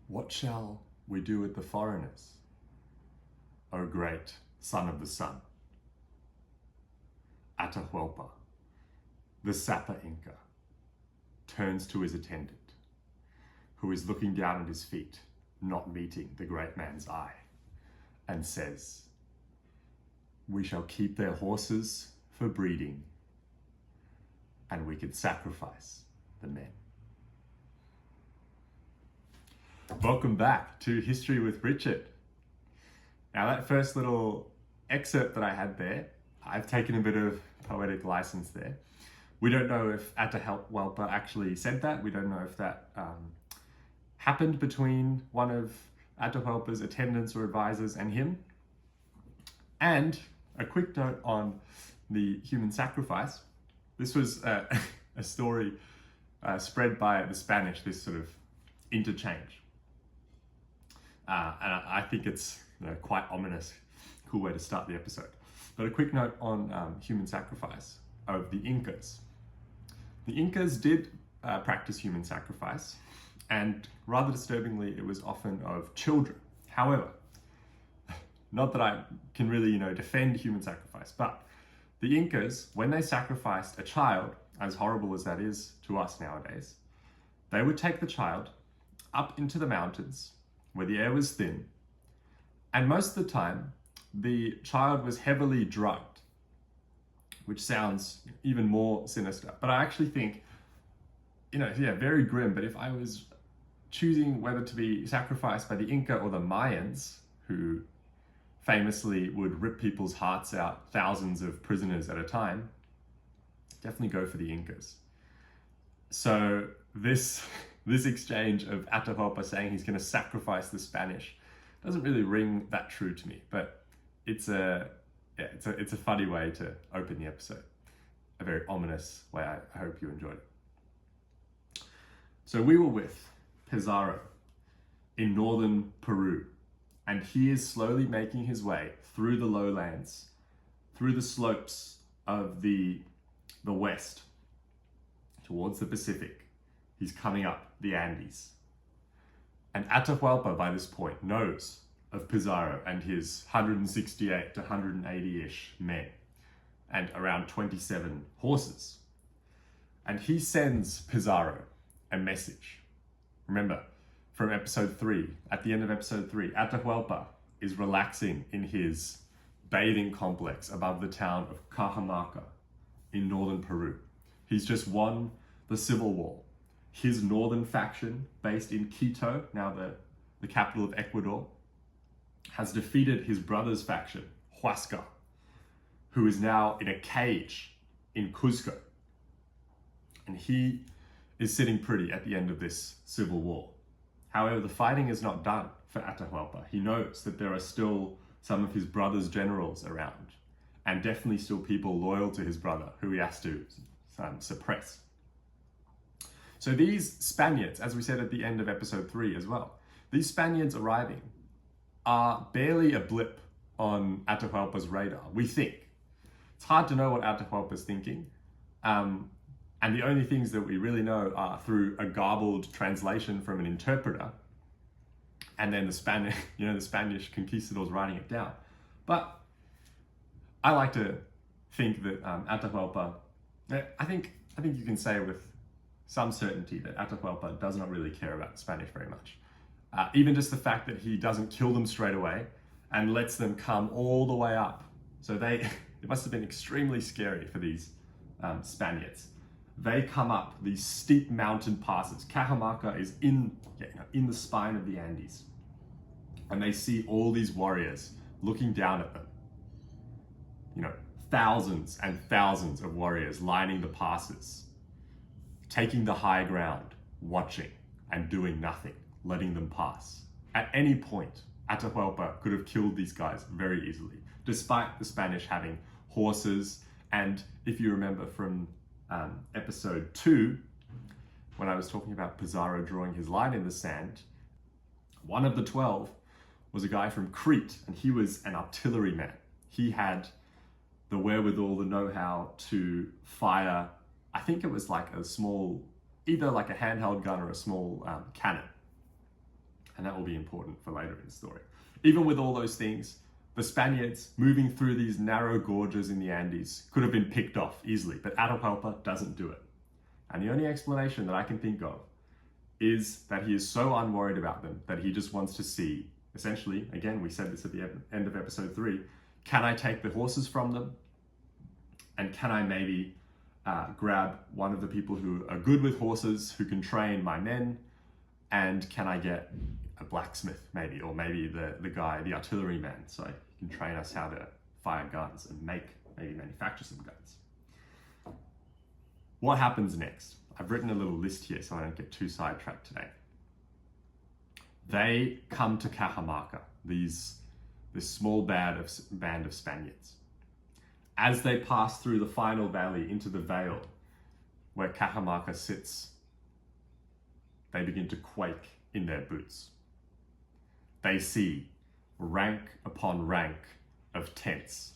What shall we do with the foreigners, O great son of the sun? Atahuallpa, the sapper Inca, turns to his attendant, who is looking down at his feet, not meeting the great man's eye, and says, "We shall keep their horses for breeding, and we could sacrifice the men." Welcome back to History with Richard. Now that first little excerpt that I had there, I've taken a bit of poetic license there. We don't know if Atahuallpa actually said that. We don't know if that happened between one of Atahuallpa's attendants or advisors and him. And a quick note on the human sacrifice. This was a story spread by the Spanish, this sort of interchange. And I think it's quite ominous, cool way to start the episode. But a quick note on human sacrifice of the Incas. The Incas did practice human sacrifice, and rather disturbingly, it was often of children. However, not that I can really, defend human sacrifice, but the Incas, when they sacrificed a child, as horrible as that is to us nowadays, they would take the child up into the mountains where the air was thin, and most of the time, the child was heavily drugged, which sounds even more sinister. But I actually think, very grim, but if I was choosing whether to be sacrificed by the Inca or the Mayans, who famously would rip people's hearts out, thousands of prisoners at a time, definitely go for the Incas. So this exchange of Atahuallpa saying he's going to sacrifice the Spanish doesn't really ring that true to me, but it's a funny way to open the episode. A very ominous way. I hope you enjoyed it. So we were with Pizarro in northern Peru, and he is slowly making his way through the lowlands, through the slopes of the west, towards the Pacific. He's coming up the Andes. And Atahuallpa, by this point, knows of Pizarro and his 168 to 180-ish men and around 27 horses. And he sends Pizarro a message. Remember, from episode 3, at the end of episode 3, Atahuallpa is relaxing in his bathing complex above the town of Cajamarca in northern Peru. He's just won the civil war. His northern faction, based in Quito, now the capital of Ecuador, has defeated his brother's faction, Huasca, who is now in a cage in Cuzco. And he is sitting pretty at the end of this civil war. However, the fighting is not done for Atahuallpa. He knows that there are still some of his brother's generals around, and definitely still people loyal to his brother who he has to suppress. So these Spaniards, as we said at the end of episode 3 as well, these Spaniards arriving are barely a blip on Atahuallpa's radar, we think. It's hard to know what Atahuallpa's thinking, and the only things that we really know are through a garbled translation from an interpreter, and then the Spanish conquistadors writing it down. But I like to think that Atahuallpa, I think you can say with some certainty that Atahuallpa does not really care about the Spanish very much. Even just the fact that he doesn't kill them straight away and lets them come all the way up. So it must have been extremely scary for these Spaniards. They come up these steep mountain passes. Cajamarca is in the spine of the Andes. And they see all these warriors looking down at them. Thousands and thousands of warriors lining the passes, taking the high ground, watching and doing nothing, letting them pass. At any point, Atahuallpa could have killed these guys very easily, despite the Spanish having horses. And if you remember from episode 2, when I was talking about Pizarro drawing his line in the sand, one of the 12 was a guy from Crete, and he was an artilleryman. He had the wherewithal, the know-how to fire, I think it was like a small, either like a handheld gun or a small cannon. And that will be important for later in the story. Even with all those things, the Spaniards moving through these narrow gorges in the Andes could have been picked off easily, but Atahualpa doesn't do it. And the only explanation that I can think of is that he is so unworried about them that he just wants to see, essentially, again, we said this at the end of episode 3, can I take the horses from them? And can I maybe grab one of the people who are good with horses, who can train my men? And can I get a blacksmith maybe, or maybe the guy, the artillery man, so he can train us how to fire guns and maybe manufacture some guns. What happens next? I've written a little list here so I don't get too sidetracked today. They come to Cajamarca, this small band of Spaniards. As they pass through the final valley into the vale where Cajamarca sits, they begin to quake in their boots. They see rank upon rank of tents.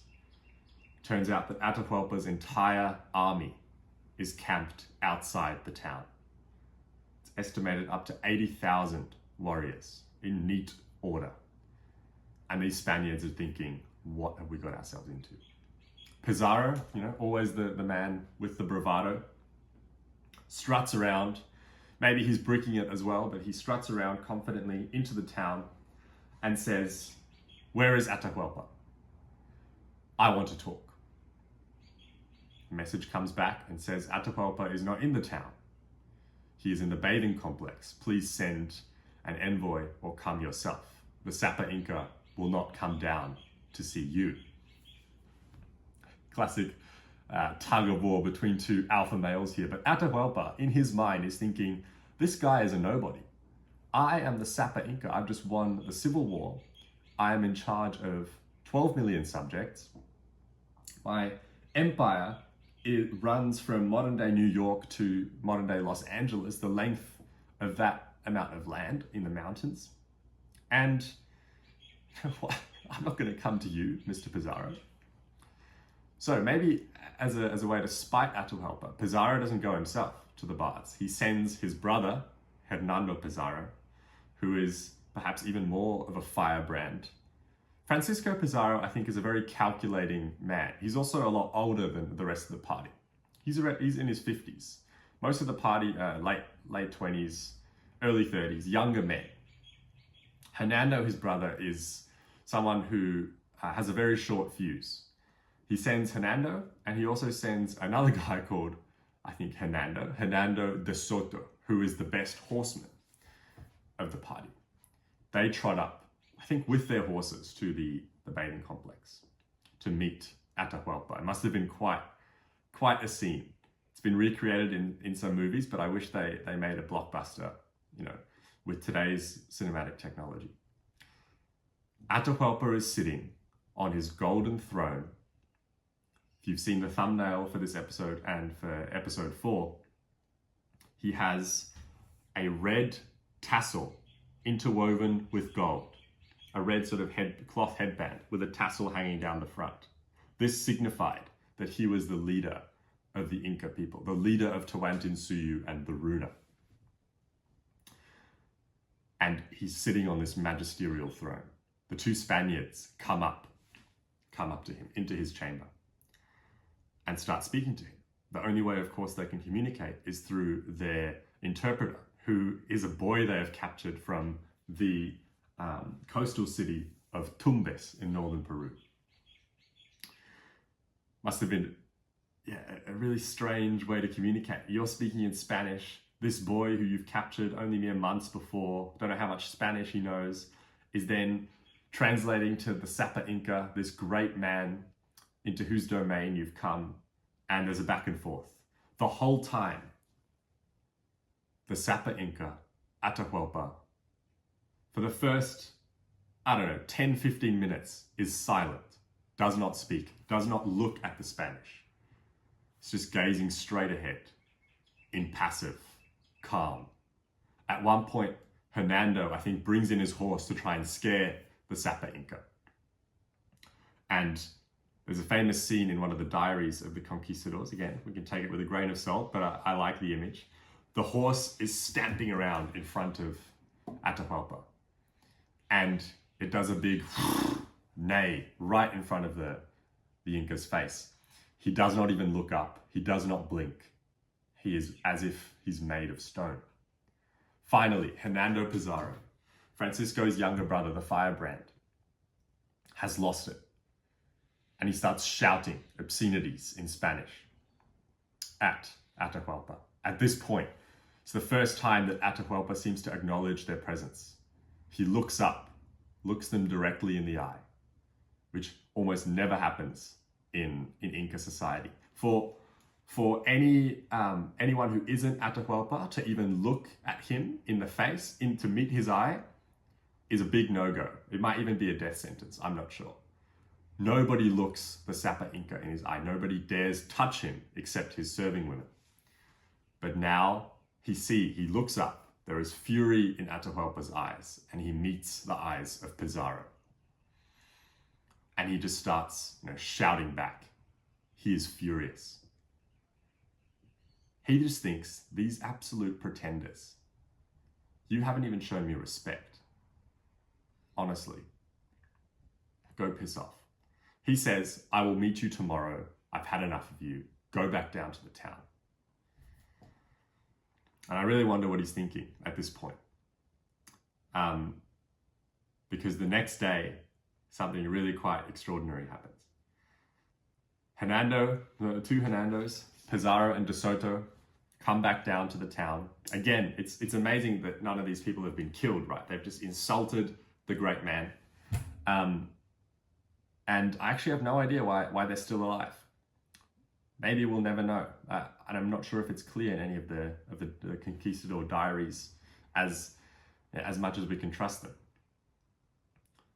Turns out that Atahualpa's entire army is camped outside the town. It's estimated up to 80,000 warriors in neat order. And these Spaniards are thinking, what have we got ourselves into? Pizarro, always the man with the bravado, struts around. Maybe he's bricking it as well, but he struts around confidently into the town and says, "Where is Atahualpa? I want to talk." A message comes back and says, "Atahualpa is not in the town. He is in the bathing complex. Please send an envoy or come yourself. The Sapa Inca will not come down to see you." Classic tug of war between two alpha males here. But Atahualpa, in his mind, is thinking, this guy is a nobody. I am the Sapa Inca. I've just won the civil war. I am in charge of 12 million subjects. My empire, it runs from modern day New York to modern day Los Angeles, the length of that amount of land in the mountains. And I'm not going to come to you, Mr. Pizarro. So maybe as a way to spite Atahualpa, Pizarro doesn't go himself to the baths. He sends his brother, Hernando Pizarro, who is perhaps even more of a firebrand. Francisco Pizarro, I think, is a very calculating man. He's also a lot older than the rest of the party. He's in his 50s. Most of the party, late 20s, early 30s, younger men. Hernando, his brother, is someone who has a very short fuse. He sends Hernando, and he also sends another guy called, I think, Hernando de Soto, who is the best horseman of the party. They trot up, I think, with their horses to the bathing complex to meet Atahualpa. It must have been quite a scene. It's been recreated in some movies, but I wish they made a blockbuster, with today's cinematic technology. Atahualpa is sitting on his golden throne. If you've seen the thumbnail for this episode and for episode 4, he has a red tassel interwoven with gold, a red sort of cloth headband with a tassel hanging down the front. This signified that he was the leader of the Inca people, the leader of Tawantinsuyu and the Runa. And he's sitting on this magisterial throne. The two Spaniards come up to him, into his chamber, and start speaking to him. The only way, of course, they can communicate is through their interpreter, who is a boy they have captured from the coastal city of Tumbes in northern Peru. Must have been a really strange way to communicate. You're speaking in Spanish. This boy who you've captured only mere months before, don't know how much Spanish he knows, is then translating to the Sapa Inca, this great man into whose domain you've come, and there's a back and forth. The whole time, the Sapa Inca, Atahualpa, for the first, 10, 15 minutes, is silent, does not speak, does not look at the Spanish. It's just gazing straight ahead, impassive, calm. At one point, Hernando, I think, brings in his horse to try and scare the Sapa Inca. And there's a famous scene in one of the diaries of the Conquistadors. Again, we can take it with a grain of salt, but I like the image. The horse is stamping around in front of Atahualpa. and it does a big neigh right in front of the Inca's face. He does not even look up. He does not blink. He is as if he's made of stone. Finally, Hernando Pizarro, Francisco's younger brother, the firebrand, has lost it. And he starts shouting obscenities in Spanish at Atahualpa. At this point, it's the first time that Atahualpa seems to acknowledge their presence. He looks up, looks them directly in the eye, which almost never happens in Inca society. For anyone who isn't Atahualpa to even look at him in the face, to meet his eye, is a big no-go. It might even be a death sentence, I'm not sure. Nobody looks the Sapa Inca in his eye. Nobody dares touch him except his serving women. But now he looks up. There is fury in Atahualpa's eyes, and he meets the eyes of Pizarro. And he just starts, shouting back. He is furious. He just thinks, these absolute pretenders, you haven't even shown me respect. Honestly, go piss off. He says, I will meet you tomorrow. I've had enough of you. Go back down to the town. And I really wonder what he's thinking at this point. Because the next day, something really quite extraordinary happens. The two Hernandos, Pizarro and De Soto, come back down to the town. Again, it's amazing that none of these people have been killed, right? They've just insulted the great man. And I actually have no idea why they're still alive. Maybe we'll never know. And I'm not sure if it's clear in any of the Conquistador diaries as much as we can trust them.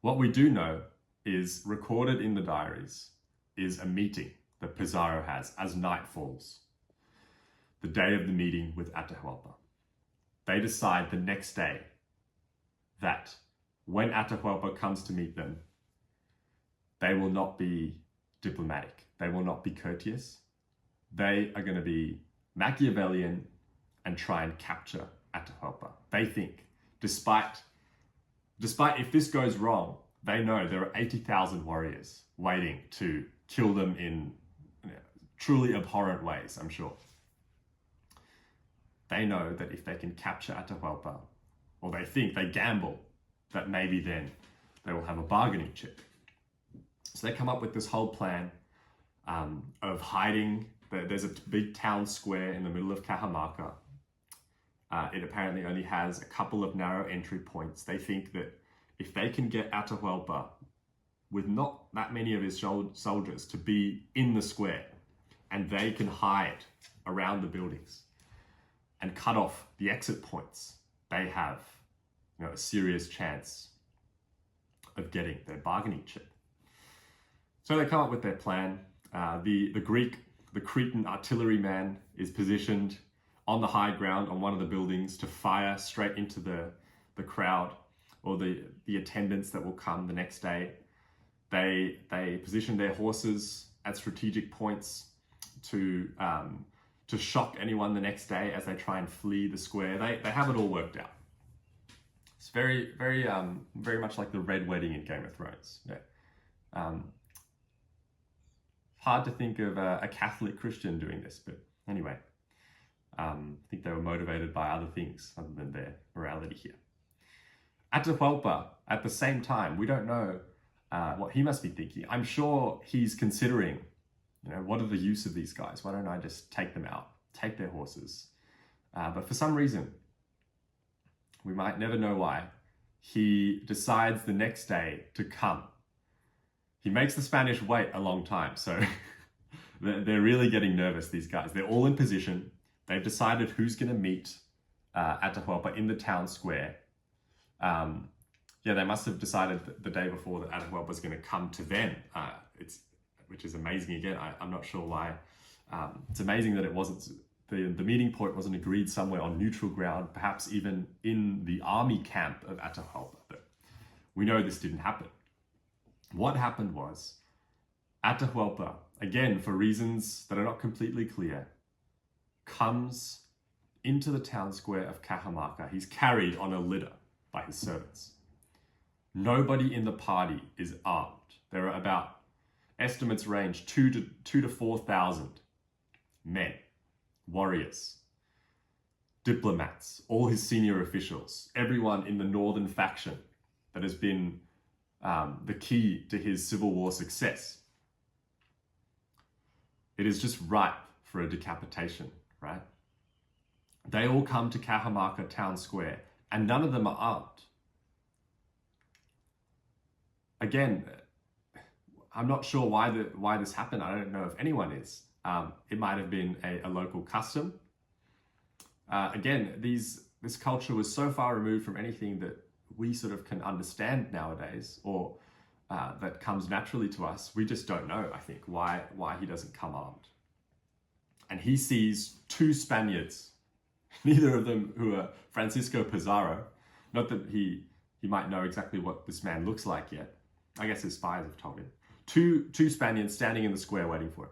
What we do know is recorded in the diaries is a meeting that Pizarro has as night falls. The day of the meeting with Atahualpa. They decide the next day that when Atahualpa comes to meet them, they will not be diplomatic. They will not be courteous. They are going to be Machiavellian and try and capture Atahualpa. They think, despite if this goes wrong, they know there are 80,000 warriors waiting to kill them in truly abhorrent ways, I'm sure. They know that if they can capture Atahualpa, or they gamble that maybe then they will have a bargaining chip. So they come up with this whole plan of hiding. There's a big town square in the middle of Cajamarca. It apparently only has a couple of narrow entry points. They think that if they can get Atahualpa with not that many of his soldiers to be in the square, and they can hide around the buildings and cut off the exit points, they have a serious chance of getting their bargaining chip. So they come up with their plan. The Cretan artilleryman is positioned on the high ground on one of the buildings to fire straight into the crowd or the attendants that will come the next day. They position their horses at strategic points to shock anyone the next day as they try and flee the square. They have it all worked out. It's very much like the Red Wedding in Game of Thrones. Yeah. Hard to think of a Catholic Christian doing this, but anyway, I think they were motivated by other things other than their morality here. Atahualpa, at the same time, we don't know what he must be thinking. I'm sure he's considering, what are the use of these guys? Why don't I just take them out, take their horses? But for some reason, we might never know why, he decides the next day to come. He makes the Spanish wait a long time, so they're really getting nervous, these guys. They're all in position. They've decided who's going to meet Atahualpa in the town square. They must have decided the day before that Atahualpa was going to come to them, which is amazing again. I'm not sure why. It's amazing that it wasn't, the meeting point wasn't agreed somewhere on neutral ground, perhaps even in the army camp of Atahualpa. But we know this didn't happen. What happened was, Atahualpa, again, for reasons that are not completely clear, comes into the town square of Cajamarca. He's carried on a litter by his servants. Nobody in the party is armed. There are about, estimates range 2 to 4,000 men, warriors, diplomats, all his senior officials, everyone in the northern faction that has been the key to his civil war success. It is just ripe for a decapitation, right? They all come to Cajamarca town square, and none of them are armed. Again, I'm not sure why this happened. I don't know if anyone is. It might have been a local custom. Again, this culture was so far removed from anything that we sort of can understand nowadays, or that comes naturally to us. We just don't know, I think, why he doesn't come armed. And he sees two Spaniards, neither of them who are Francisco Pizarro. Not that he might know exactly what this man looks like yet. I guess his spies have told him. Two Spaniards standing in the square waiting for him.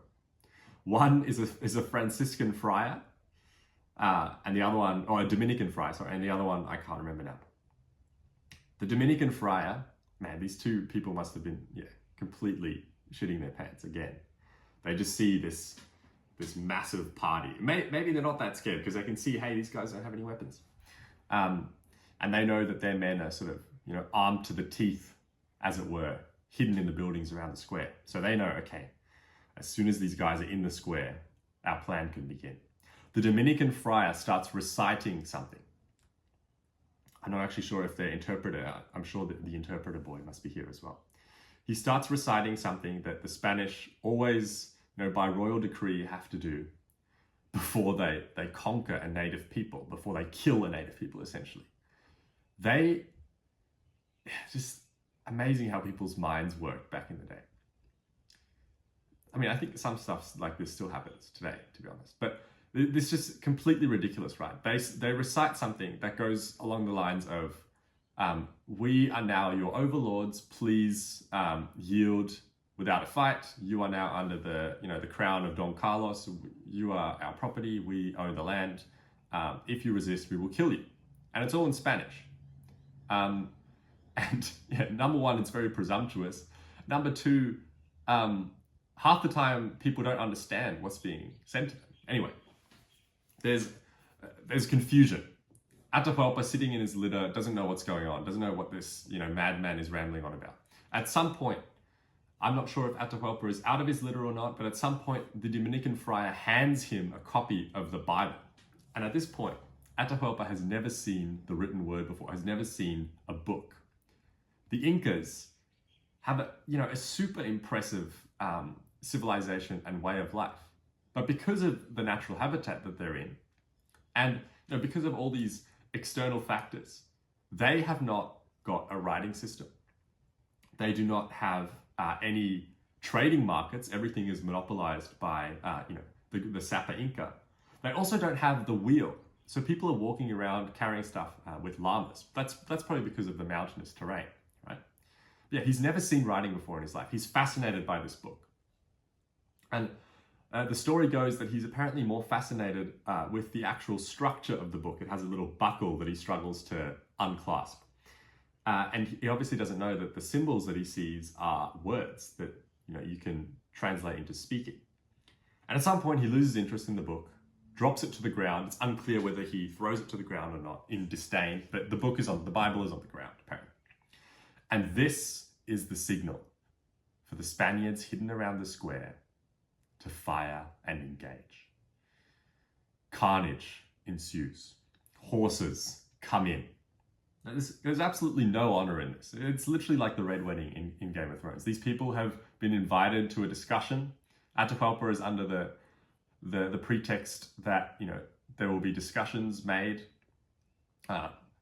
One is a Franciscan friar, and the other one, or a Dominican friar, sorry, and the other one I can't remember now. The Dominican friar, man, these two people must have been, completely shitting their pants again. They just see this massive party. Maybe they're not that scared because they can see, hey, these guys don't have any weapons. And they know that their men are sort of, armed to the teeth, as it were, hidden in the buildings around the square. So they know, okay, as soon as these guys are in the square, our plan can begin. The Dominican friar starts reciting something. I'm not actually sure if the interpreter, I'm sure that the interpreter boy must be here as well. He starts reciting something that the Spanish always, by royal decree have to do before they conquer a native people, before they kill a native people, essentially. Just amazing how people's minds work back in the day. I mean, I think some stuff like this still happens today, to be honest. But this is just completely ridiculous, right? They recite something that goes along the lines of, we are now your overlords, please yield without a fight. You are now under the crown of Don Carlos. You are our property, we own the land. If you resist, we will kill you. And it's all in Spanish. Number one, it's very presumptuous. Number two, half the time people don't understand what's being said to them. Anyway, there's confusion. Atahuallpa, sitting in his litter, doesn't know what's going on, doesn't know what this madman is rambling on about. At some point, I'm not sure if Atahuallpa is out of his litter or not, but at some point the Dominican friar hands him a copy of the Bible. And at this point, Atahuallpa has never seen the written word before, has never seen a book. The Incas have a super impressive civilization and way of life. But because of the natural habitat that they're in, and because of all these external factors, they have not got a writing system. They do not have any trading markets. Everything is monopolized by the Sapa Inca. They also don't have the wheel. So people are walking around carrying stuff with llamas. That's probably because of the mountainous terrain, right? Yeah, he's never seen writing before in his life. He's fascinated by this book. And the story goes that he's apparently more fascinated with the actual structure of the book. It has a little buckle that he struggles to unclasp. And he obviously doesn't know that the symbols that he sees are words that you can translate into speaking. And at some point he loses interest in the book, drops it to the ground. It's unclear whether he throws it to the ground or not in disdain, but the Bible is on the ground, apparently. And this is the signal for the Spaniards hidden around the square to fire and engage. Carnage ensues. Horses come in. Now, there's absolutely no honor in this. It's literally like the Red Wedding in Game of Thrones. These people have been invited to a discussion. Atahuallpa is under the pretext that there will be discussions made.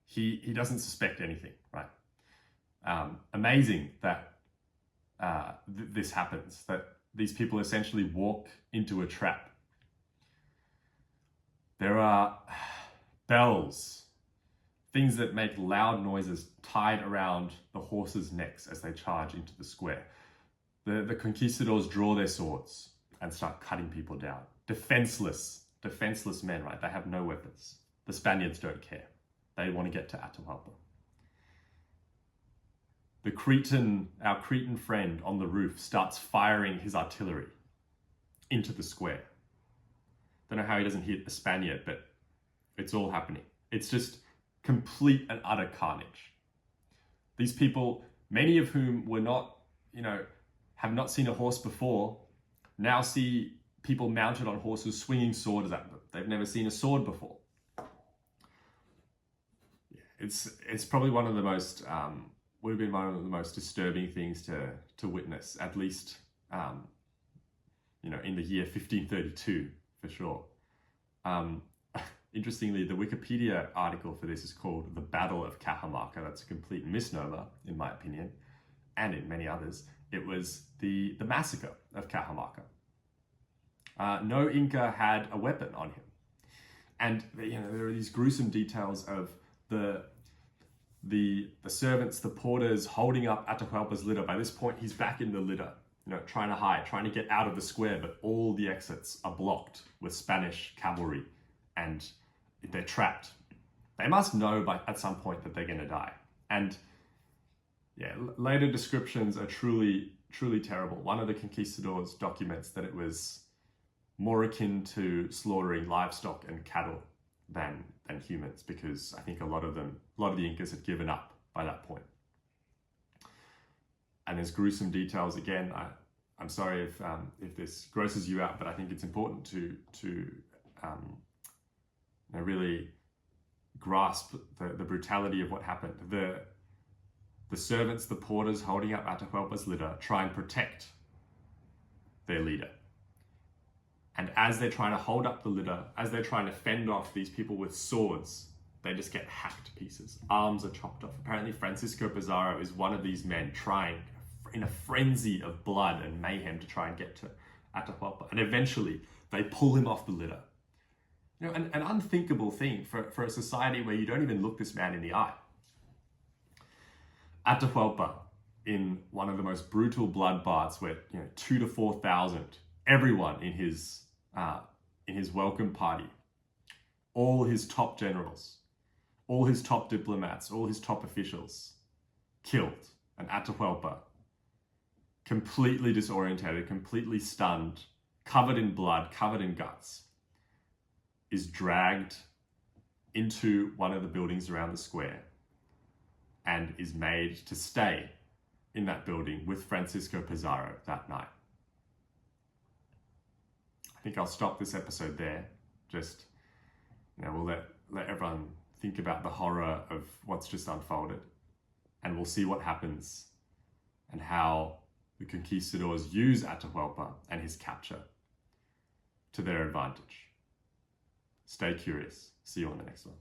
He doesn't suspect anything, right? Amazing that this happens, that these people essentially walk into a trap. There are bells, things that make loud noises tied around the horses' necks as they charge into the square. The conquistadors draw their swords and start cutting people down. Defenseless men, right? They have no weapons. The Spaniards don't care. They want to get to Atahuallpa. our Cretan friend on the roof starts firing his artillery into the square. Don't know how he doesn't hit a Spaniard, but it's all happening. It's just complete and utter carnage. These people, many of whom were not, have not seen a horse before, now see people mounted on horses swinging swords at them. They've never seen a sword before. It's probably one of the most, would have been one of the most disturbing things to witness, at least, in the year 1532, for sure. Interestingly, the Wikipedia article for this is called The Battle of Cajamarca. That's a complete misnomer, in my opinion, and in many others. It was the massacre of Cajamarca. No Inca had a weapon on him. And there are these gruesome details of the servants, the porters holding up Atahuallpa's litter. By this point, he's back in the litter, trying to hide, trying to get out of the square, but all the exits are blocked with Spanish cavalry and they're trapped. They must know at some point that they're going to die. And later descriptions are truly, truly terrible. One of the Conquistadors documents that it was more akin to slaughtering livestock and cattle than humans, because I think a lot of the Incas had given up by that point. And there's gruesome details. Again, I'm sorry if this grosses you out, but I think it's important to really grasp the brutality of what happened. The servants, the porters holding up Atahuallpa's litter try and protect their leader. And as they're trying to hold up the litter, as they're trying to fend off these people with swords, they just get hacked to pieces. Arms are chopped off. Apparently Francisco Pizarro is one of these men trying, in a frenzy of blood and mayhem, to try and get to Atahuallpa. And eventually they pull him off the litter. An unthinkable thing for a society where you don't even look this man in the eye. Atahuallpa, in one of the most brutal bloodbaths where 2,000 to 4,000, everyone in his welcome party, all his top generals, all his top diplomats, all his top officials killed. And Atahuallpa, completely disorientated, completely stunned, covered in blood, covered in guts, is dragged into one of the buildings around the square and is made to stay in that building with Francisco Pizarro that night. I think I'll stop this episode there. Just, we'll let everyone think about the horror of what's just unfolded, and we'll see what happens and how the conquistadors use Atahuallpa and his capture to their advantage. Stay curious. See you on the next one.